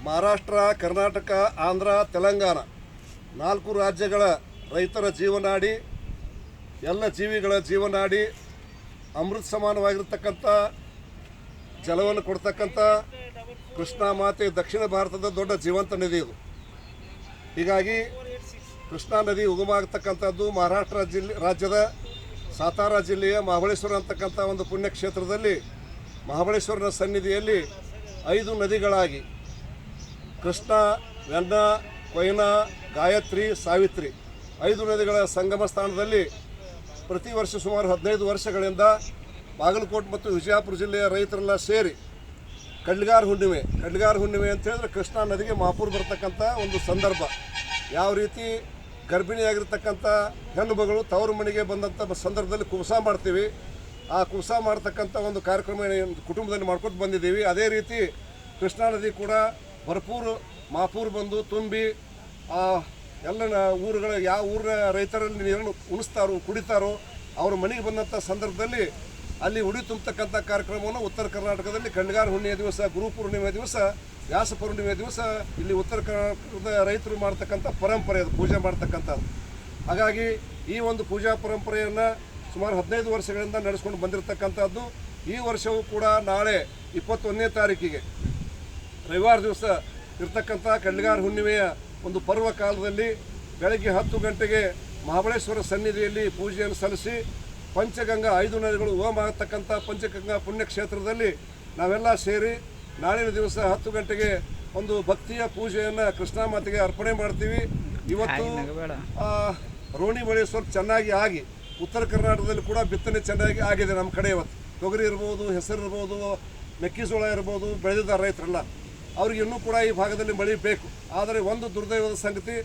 ಮಹಾರಾಷ್ಟ್ರ, ಕರ್ನಾಟಕ, ಆಂಧ್ರ, ತೆಲಂಗಾಣ 4 ರಾಜ್ಯಗಳ ರೈತರ ಜೀವನಾಡಿ, ಎಲ್ಲ ಜೀವಿಗಳ ಜೀವನಾಡಿ, ಅಮೃತ ಸಮಾನವಾಗಿರ್ತಕ್ಕಂಥ ಜಲವನ್ನು ಕೊಡ್ತಕ್ಕಂಥ ಕೃಷ್ಣಾ ಮಾತೆ ದಕ್ಷಿಣ ಭಾರತದ ದೊಡ್ಡ ಜೀವಂತ ನದಿ ಇದು. ಹೀಗಾಗಿ ಕೃಷ್ಣಾ ನದಿ ಉಗಮಾಗತಕ್ಕಂಥದ್ದು ಮಹಾರಾಷ್ಟ್ರ ರಾಜ್ಯದ ಸಾತಾರಾ ಜಿಲ್ಲೆಯ ಮಹಾಬಳೇಶ್ವರ ಅಂತಕ್ಕಂಥ ಒಂದು ಪುಣ್ಯಕ್ಷೇತ್ರದಲ್ಲಿ ಮಹಾಬಳೇಶ್ವರನ ಸನ್ನಿಧಿಯಲ್ಲಿ 5 ನದಿಗಳಾಗಿ ಕೃಷ್ಣಾ, ವೆನ್ನ, ಕೊಯ್ನಾ, ಗಾಯತ್ರಿ, ಸಾವಿತ್ರಿ 5 ನದಿಗಳ ಸಂಗಮ ಸ್ಥಾನದಲ್ಲಿ ಪ್ರತಿ ವರ್ಷ ಸುಮಾರು 15 ವರ್ಷಗಳಿಂದ ಬಾಗಲಕೋಟೆ ಮತ್ತು ವಿಜಯಪುರ ಜಿಲ್ಲೆಯ ರೈತರೆಲ್ಲ ಸೇರಿ ಕಡ್ಲಿಗಾರ ಹುಣ್ಣಿಮೆ ಅಂತ ಹೇಳಿದ್ರೆ ಕೃಷ್ಣಾ ನದಿಗೆ ಮಹಾಪೂರ್ ಬರ್ತಕ್ಕಂಥ ಒಂದು ಸಂದರ್ಭ. ಯಾವ ರೀತಿ ಗರ್ಭಿಣಿಯಾಗಿರ್ತಕ್ಕಂಥ ಹೆಣ್ಣು ಮಗಳು ತವರು ಮನೆಗೆ ಬಂದಂಥ ಸಂದರ್ಭದಲ್ಲಿ ಕುಬಸ ಮಾಡ್ತೀವಿ, ಆ ಕುಬಸ ಮಾಡ್ತಕ್ಕಂಥ ಒಂದು ಕಾರ್ಯಕ್ರಮ ಕುಟುಂಬದಲ್ಲಿ ಮಾಡ್ಕೊತ ಬಂದಿದ್ದೀವಿ. ಅದೇ ರೀತಿ ಕೃಷ್ಣಾ ನದಿ ಕೂಡ ಭರ್ಪೂರು ಮಹಾಪೂರ್ ಬಂದು ತುಂಬಿ ಎಲ್ಲ ಊರುಗಳ ಯಾವ ಊರಿನ ರೈತರಲ್ಲಿ ನೀರನ್ನು ಉಣಿಸ್ತಾರೋ ಕುಡಿತಾರೋ ಅವ್ರ ಮನೆಗೆ ಬಂದಂಥ ಸಂದರ್ಭದಲ್ಲಿ ಅಲ್ಲಿ ಉಡಿ ತುಂಬತಕ್ಕಂಥ ಕಾರ್ಯಕ್ರಮವನ್ನು ಉತ್ತರ ಕರ್ನಾಟಕದಲ್ಲಿ ಕಡ್ಲಿಗಾರ ಹುಣ್ಣಿಮೆ ದಿವಸ, ಗುರು ಪೂರ್ಣಿಮೆ ದಿವಸ, ವ್ಯಾಸ ಪೂರ್ಣಿಮೆ ದಿವಸ ಇಲ್ಲಿ ಉತ್ತರ ಕರ್ನಾಟಕದ ರೈತರು ಮಾಡ್ತಕ್ಕಂಥ ಪರಂಪರೆ ಅದು, ಪೂಜೆ ಮಾಡ್ತಕ್ಕಂಥದ್ದು. ಹಾಗಾಗಿ ಈ ಒಂದು ಪೂಜಾ ಪರಂಪರೆಯನ್ನು ಸುಮಾರು 15 ವರ್ಷಗಳಿಂದ ನಡೆಸ್ಕೊಂಡು ಬಂದಿರತಕ್ಕಂಥದ್ದು. ಈ ವರ್ಷವೂ ಕೂಡ ನಾಳೆ 21ನೇ ತಾರೀಕಿಗೆ ರವಿವಾರ ದಿವಸ ಇರ್ತಕ್ಕಂಥ ಕಡ್ಲಿಗಾರ ಹುಣ್ಣಿಮೆಯ ಒಂದು ಪರ್ವ ಕಾಲದಲ್ಲಿ ಬೆಳಗ್ಗೆ 10 ಗಂಟೆಗೆ ಮಹಾಬಳೇಶ್ವರ ಸನ್ನಿಧಿಯಲ್ಲಿ ಪೂಜೆಯನ್ನು ಸಲ್ಲಿಸಿ ಪಂಚಗಂಗಾ 5 ನದಿಗಳು ಹೋಮ ಆಗತಕ್ಕಂಥ ಪಂಚಗಂಗಾ ಪುಣ್ಯಕ್ಷೇತ್ರದಲ್ಲಿ ನಾವೆಲ್ಲ ಸೇರಿ ನಾಳಿನ ದಿವಸ 10 ಗಂಟೆಗೆ ಒಂದು ಭಕ್ತಿಯ ಪೂಜೆಯನ್ನು ಕೃಷ್ಣಾ ಮಾತೆಗೆ ಅರ್ಪಣೆ ಮಾಡ್ತೀವಿ. ಇವತ್ತು ರೋಣಿ ಮಳೆ ಸ್ವಲ್ಪ ಚೆನ್ನಾಗಿ ಆಗಿ ಉತ್ತರ ಕರ್ನಾಟಕದಲ್ಲಿ ಕೂಡ ಬಿತ್ತನೆ ಚೆನ್ನಾಗಿ ಆಗಿದೆ. ನಮ್ಮ ಕಡೆ ಇವತ್ತು ತೊಗರಿ ಇರ್ಬೋದು, ಹೆಸರು ಇರ್ಬೋದು, ಮೆಕ್ಕೆಜೋಳ ಇರ್ಬೋದು ಬೆಳೆದಿದ್ದಾರೆ ರೈತರೆಲ್ಲ. ಅವ್ರಿಗೆ ಇನ್ನೂ ಕೂಡ ಈ ಭಾಗದಲ್ಲಿ ಮಳೆ ಬೇಕು. ಆದರೆ ಒಂದು ದುರ್ದೈವದ ಸಂಗತಿ,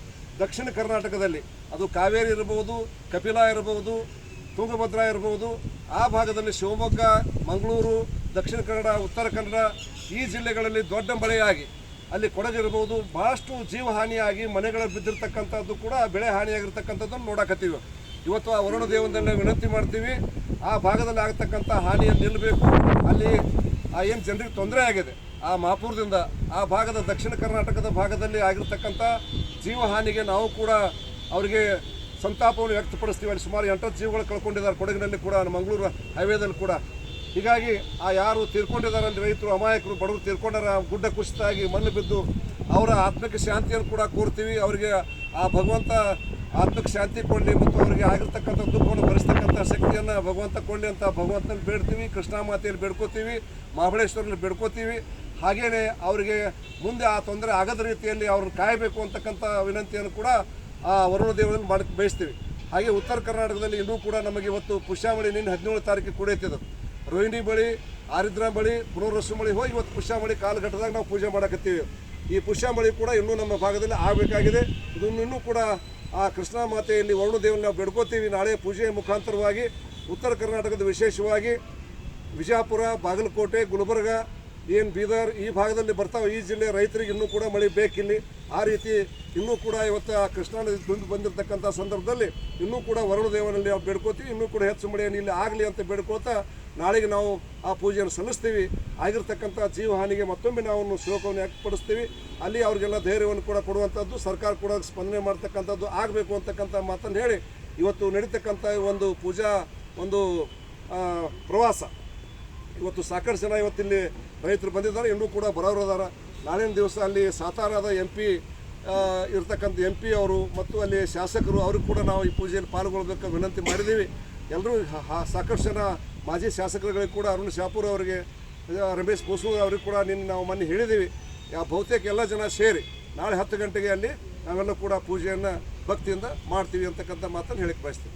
ದಕ್ಷಿಣ ಕರ್ನಾಟಕದಲ್ಲಿ ಅದು ಕಾವೇರಿ ಇರ್ಬೋದು, ಕಪಿಲಾ ಇರ್ಬೋದು, ತುಂಗಭದ್ರಾ ಇರ್ಬೋದು, ಆ ಭಾಗದಲ್ಲಿ ಶಿವಮೊಗ್ಗ, ಮಂಗಳೂರು, ದಕ್ಷಿಣ ಕನ್ನಡ, ಉತ್ತರ ಕನ್ನಡ ಈ ಜಿಲ್ಲೆಗಳಲ್ಲಿ ದೊಡ್ಡ ಮಳೆಯಾಗಿ ಅಲ್ಲಿ ಕೊಡಗಿರ್ಬೋದು ಭಾಳಷ್ಟು ಜೀವಹಾನಿಯಾಗಿ ಮನೆಗಳ ಬಿದ್ದಿರ್ತಕ್ಕಂಥದ್ದು ಕೂಡ ಬೆಳೆ ಹಾನಿಯಾಗಿರ್ತಕ್ಕಂಥದ್ದನ್ನು ನೋಡಕತ್ತೀವಿ. ಇವತ್ತು ಆ ವರುಣ ದೇವನಲ್ಲಿ ವಿನಂತಿ ಮಾಡ್ತೀವಿ, ಆ ಭಾಗದಲ್ಲಿ ಆಗತಕ್ಕಂಥ ಹಾನಿಯನ್ನು ನಿಲ್ಲಬೇಕು. ಅಲ್ಲಿ ಏನು ಜನರಿಗೆ ತೊಂದರೆ ಆಗಿದೆ ಆ ಮಹಾಪೂರದಿಂದ, ಆ ಭಾಗದ ದಕ್ಷಿಣ ಕರ್ನಾಟಕದ ಭಾಗದಲ್ಲಿ ಆಗಿರ್ತಕ್ಕಂಥ ಜೀವಹಾನಿಗೆ ನಾವು ಕೂಡ ಅವರಿಗೆ ಸಂತಾಪವನ್ನು ವ್ಯಕ್ತಪಡಿಸ್ತೀವಿ. ಅಲ್ಲಿ ಸುಮಾರು 8 ಜೀವಗಳು ಕಳ್ಕೊಂಡಿದ್ದಾರೆ ಕೊಡಗಿನಲ್ಲಿ ಕೂಡ, ಮಂಗಳೂರು ಹೈವೇದಲ್ಲಿ ಕೂಡ. ಹೀಗಾಗಿ ಆ ಯಾರು ತೀರ್ಕೊಂಡಿದ್ದಾರೆ ಅಲ್ಲಿ ರೈತರು, ಅಮಾಯಕರು, ಬಡವರು ತೀರ್ಕೊಂಡಾರ, ಗುಡ್ಡ ಕುಸಿತಾಗಿ ಮಣ್ಣು ಬಿದ್ದು ಅವರ ಆತ್ಮಕ್ಕೆ ಶಾಂತಿಯನ್ನು ಕೂಡ ಕೋರ್ತೀವಿ. ಅವರಿಗೆ ಆ ಭಗವಂತ ಆತ್ಮಕ್ಕೆ ಶಾಂತಿ ಕೊಡಲಿ ಮತ್ತು ಅವರಿಗೆ ಆಗಿರ್ತಕ್ಕಂಥ ದುಃಖವನ್ನು ಭರಿಸ್ತಕ್ಕಂಥ ಶಕ್ತಿಯನ್ನು ಭಗವಂತ ಕೊಡಲಿ ಅಂತ ಭಗವಂತನಲ್ಲಿ ಬೇಡ್ತೀವಿ. ಕೃಷ್ಣಾ ಮಾತೆಯಲ್ಲಿ ಬೇಡ್ಕೋತೀವಿ, ಮಹಾಬಳೇಶ್ವರಲ್ಲಿ ಬೇಡ್ಕೋತೀವಿ. ಹಾಗೆಯೇ ಅವರಿಗೆ ಮುಂದೆ ಆ ತೊಂದರೆ ಆಗದ ರೀತಿಯಲ್ಲಿ ಅವ್ರನ್ನ ಕಾಯಬೇಕು ಅಂತಕ್ಕಂಥ ವಿನಂತಿಯನ್ನು ಕೂಡ ಆ ವರುಣ ದೇವರಲ್ಲಿ ಮಾಡಕ್ಕೆ ಬಯಸ್ತೀವಿ. ಹಾಗೆ ಉತ್ತರ ಕರ್ನಾಟಕದಲ್ಲಿ ಇನ್ನೂ ಕೂಡ ನಮಗೆ ಇವತ್ತು ಪುಷ್ಯಮಳಿ ನಿನ್ನೆ 17 ತಾರೀಕಿಗೆ ಕುಡಿಯುತ್ತಿದ್ದು, ರೋಹಿಣಿ ಬಳಿ, ಆರಿದ್ರ ಬಳಿ, ಪುನರ್ವಸು ಮಳಿ ಹೋಗಿ ಇವತ್ತು ಪುಷ್ಯಮಳಿ ಕಾಲಘಟ್ಟದಾಗ ನಾವು ಪೂಜೆ ಮಾಡಕತ್ತೀವಿ. ಈ ಪುಷ್ಯಮಳಿ ಕೂಡ ಇನ್ನೂ ನಮ್ಮ ಭಾಗದಲ್ಲಿ ಆಗಬೇಕಾಗಿದೆ. ಇದನ್ನು ಇನ್ನೂ ಕೂಡ ಆ ಕೃಷ್ಣಾ ಮಾತೆಯಲ್ಲಿ ವರುಣ ದೇವರನ್ನ ನಾವು ಬೇಡ್ಕೋತೀವಿ. ನಾಳೆ ಪೂಜೆಯ ಮುಖಾಂತರವಾಗಿ ಉತ್ತರ ಕರ್ನಾಟಕದ ವಿಶೇಷವಾಗಿ ವಿಜಯಪುರ, ಬಾಗಲಕೋಟೆ, ಗುಲ್ಬರ್ಗ, ಏನು ಬೀದರ್ ಈ ಭಾಗದಲ್ಲಿ ಬರ್ತಾವೆ ಈ ಜಿಲ್ಲೆ ರೈತರಿಗೆ ಇನ್ನೂ ಕೂಡ ಮಳೆ ಬೇಕಿಲ್ಲಿ. ಆ ರೀತಿ ಇನ್ನೂ ಕೂಡ ಇವತ್ತು ಆ ಕೃಷ್ಣಾ ನದಿ ತುಂಬಿ ಬಂದಿರತಕ್ಕಂಥ ಸಂದರ್ಭದಲ್ಲಿ ಇನ್ನೂ ಕೂಡ ವರುಣ ದೇವನಲ್ಲಿ ನಾವು ಬೇಡ್ಕೋತೀವಿ. ಇನ್ನೂ ಕೂಡ ಹೆಚ್ಚು ಮಳೆಯನ್ನು ಇಲ್ಲಿ ಆಗಲಿ ಅಂತ ಬೇಡ್ಕೋತಾ ನಾಳೆಗೆ ನಾವು ಆ ಪೂಜೆಯನ್ನು ಸಲ್ಲಿಸ್ತೀವಿ. ಆಗಿರ್ತಕ್ಕಂಥ ಜೀವಹಾನಿಗೆ ಮತ್ತೊಮ್ಮೆ ನಾವು ಶೋಕವನ್ನು ವ್ಯಕ್ತಪಡಿಸ್ತೀವಿ. ಅಲ್ಲಿ ಅವರಿಗೆಲ್ಲ ಧೈರ್ಯವನ್ನು ಕೂಡ ಕೊಡುವಂಥದ್ದು, ಸರ್ಕಾರ ಕೂಡ ಸ್ಪಂದನೆ ಮಾಡ್ತಕ್ಕಂಥದ್ದು ಆಗಬೇಕು ಅಂತಕ್ಕಂಥ ಮಾತನ್ನು ಹೇಳಿ ಇವತ್ತು ನಡೀತಕ್ಕಂಥ ಒಂದು ಪೂಜಾ ಒಂದು ಪ್ರವಾಸ ಇವತ್ತು ಸಾಕಷ್ಟು ಜನ ಇವತ್ತಿಲ್ಲಿ ರೈತರು ಬಂದಿದ್ದಾರೆ, ಇನ್ನೂ ಕೂಡ ಬರೋರದಾರ. ನಾಳಿನ ದಿವಸ ಅಲ್ಲಿ ಸಾತಾರದ MP ಇರ್ತಕ್ಕಂಥ MP ಅವರು ಮತ್ತು ಅಲ್ಲಿ ಶಾಸಕರು ಅವ್ರಿಗೆ ಕೂಡ ನಾವು ಈ ಪೂಜೆಯಲ್ಲಿ ಪಾಲ್ಗೊಳ್ಬೇಕು ವಿನಂತಿ ಮಾಡಿದ್ದೀವಿ. ಎಲ್ಲರೂ ಸಾಕಷ್ಟು ಜನ ಮಾಜಿ ಶಾಸಕರುಗಳಿಗೆ ಕೂಡ ಅರುಣ್ ಶಾಪೂರ್ ಅವರಿಗೆ, ರಮೇಶ್ ಬೋಸೂರ್ ಅವ್ರಿಗೆ ಕೂಡ ನಿನ್ನೆ ನಾವು ಮೊನ್ನೆ ಹೇಳಿದ್ದೀವಿ. ಬಹುತೇಕ ಎಲ್ಲ ಜನ ಸೇರಿ ನಾಳೆ 10 ಗಂಟೆಗೆ ಅಲ್ಲಿ ನಾವೆಲ್ಲ ಕೂಡ ಪೂಜೆಯನ್ನು ಭಕ್ತಿಯಿಂದ ಮಾಡ್ತೀವಿ ಅಂತಕ್ಕಂಥ ಮಾತನ್ನು ಹೇಳಕ್ಕೆ ಬಯಸ್ತೀವಿ.